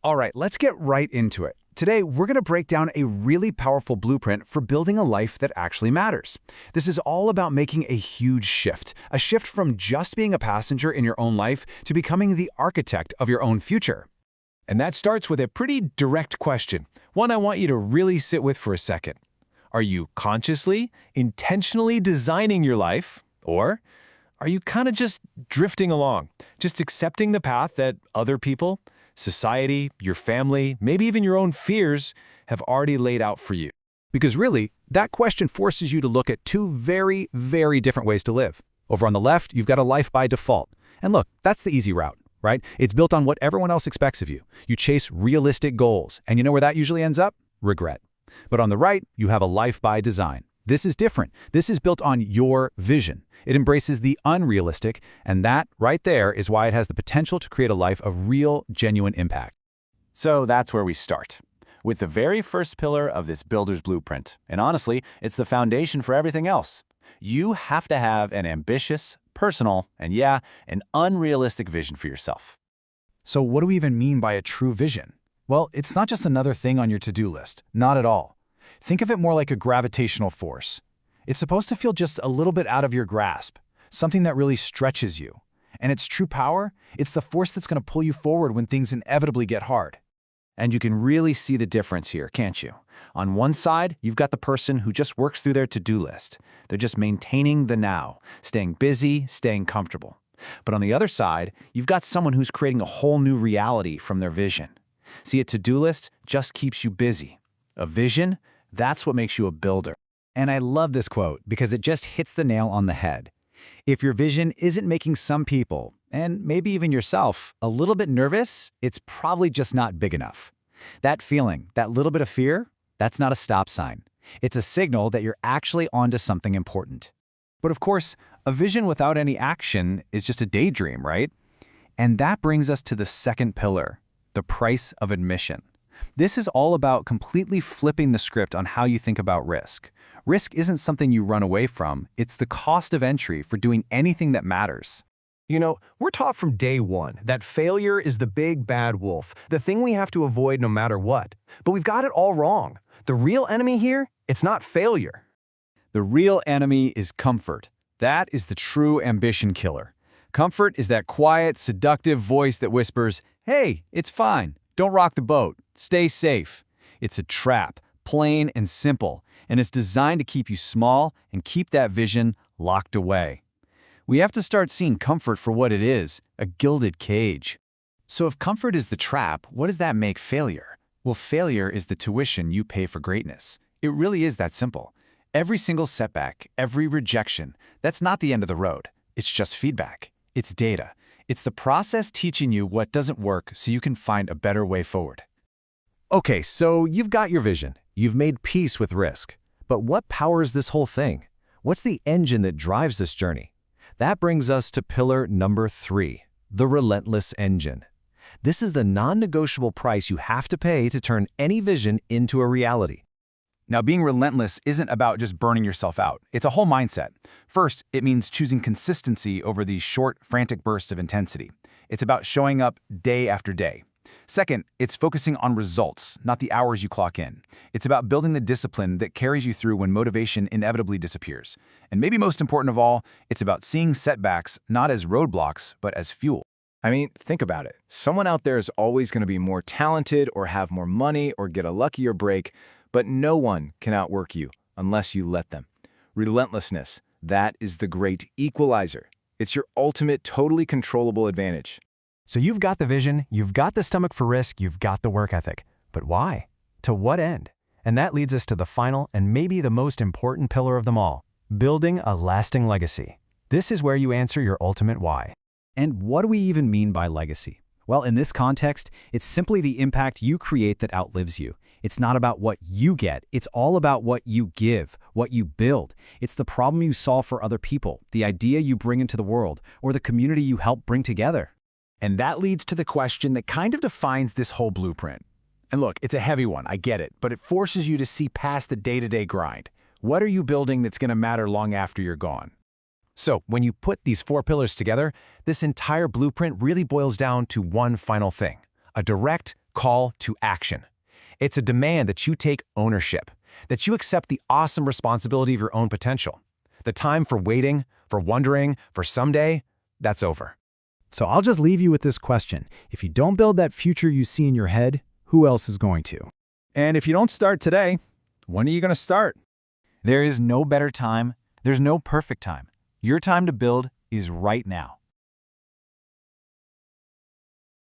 All right, let's get right into it. Today, we're going to break down a really powerful blueprint for building a life that actually matters. This is all about making a huge shift, a shift from just being a passenger in your own life to becoming the architect of your own future. And that starts with a pretty direct question, one I want you to really sit with for a second. Are you consciously, intentionally designing your life, or are you kind of just drifting along, just accepting the path that other people, society, your family, maybe even your own fears have already laid out for you? Because really, that question forces you to look at two very, very different ways to live. Over on the left, you've got a life by default. And look, that's the easy route, right? It's built on what everyone else expects of you. You chase realistic goals, and you know where that usually ends up? Regret. But on the right, you have a life by design. This is different. This is built on your vision. It embraces the unrealistic, and that right there is why it has the potential to create a life of real, genuine impact. So that's where we start, with the very first pillar of this builder's blueprint. And honestly, it's the foundation for everything else. You have to have an ambitious, personal, and yeah, an unrealistic vision for yourself. So what do we even mean by a true vision? Well, it's not just another thing on your to-do list. Not at all. Think of it more like a gravitational force. It's supposed to feel just a little bit out of your grasp, something that really stretches you. And its true power, it's the force that's going to pull you forward when things inevitably get hard. And you can really see the difference here, can't you? On one side, you've got the person who just works through their to-do list. They're just maintaining the now, staying busy, staying comfortable. But on the other side, you've got someone who's creating a whole new reality from their vision. See, a to-do list just keeps you busy. A vision, that's what makes you a builder. And I love this quote because it just hits the nail on the head. If your vision isn't making some people, and maybe even yourself, a little bit nervous, it's probably just not big enough. That feeling, that little bit of fear, that's not a stop sign. It's a signal that you're actually onto something important. But of course, a vision without any action is just a daydream, right? And that brings us to the second pillar, the price of admission. This is all about completely flipping the script on how you think about risk. Risk isn't something you run away from, it's the cost of entry for doing anything that matters. You know, we're taught from day one that failure is the big bad wolf, the thing we have to avoid no matter what. But we've got it all wrong. The real enemy here, it's not failure. The real enemy is comfort. That is the true ambition killer. Comfort is that quiet, seductive voice that whispers, "Hey, it's fine. Don't rock the boat. Stay safe." It's a trap, plain and simple, and it's designed to keep you small and keep that vision locked away. We have to start seeing comfort for what it is, a gilded cage. So if comfort is the trap, what does that make failure? Well, failure is the tuition you pay for greatness. It really is that simple. Every single setback, every rejection, that's not the end of the road. It's just feedback. It's data. It's the process teaching you what doesn't work so you can find a better way forward. Okay, so you've got your vision. You've made peace with risk. But what powers this whole thing? What's the engine that drives this journey? That brings us to pillar number 3, the Relentless Engine. This is the non-negotiable price you have to pay to turn any vision into a reality. Now, being relentless isn't about just burning yourself out. It's a whole mindset. First, it means choosing consistency over these short, frantic bursts of intensity. It's about showing up day after day. Second, it's focusing on results, not the hours you clock in. It's about building the discipline that carries you through when motivation inevitably disappears. And maybe most important of all, it's about seeing setbacks not as roadblocks, but as fuel. I mean, think about it. Someone out there is always going to be more talented or have more money or get a luckier break, but no one can outwork you unless you let them. Relentlessness, that is the great equalizer. It's your ultimate, totally controllable advantage. So you've got the vision, you've got the stomach for risk, you've got the work ethic. But why? To what end? And that leads us to the final and maybe the most important pillar of them all, building a lasting legacy. This is where you answer your ultimate why. And what do we even mean by legacy? Well, in this context, it's simply the impact you create that outlives you. It's not about what you get. It's all about what you give, what you build. It's the problem you solve for other people, the idea you bring into the world, or the community you help bring together. And that leads to the question that kind of defines this whole blueprint. And look, it's a heavy one, I get it, but it forces you to see past the day-to-day grind. What are you building that's going to matter long after you're gone? So when you put these 4 pillars together, this entire blueprint really boils down to one final thing: a direct, call to action. It's a demand that you take ownership, that you accept the awesome responsibility of your own potential. The time for waiting, for wondering, for someday, that's over. So I'll just leave you with this question. If you don't build that future you see in your head, who else is going to? And if you don't start today, when are you going to start? There is no better time. There's no perfect time. Your time to build is right now.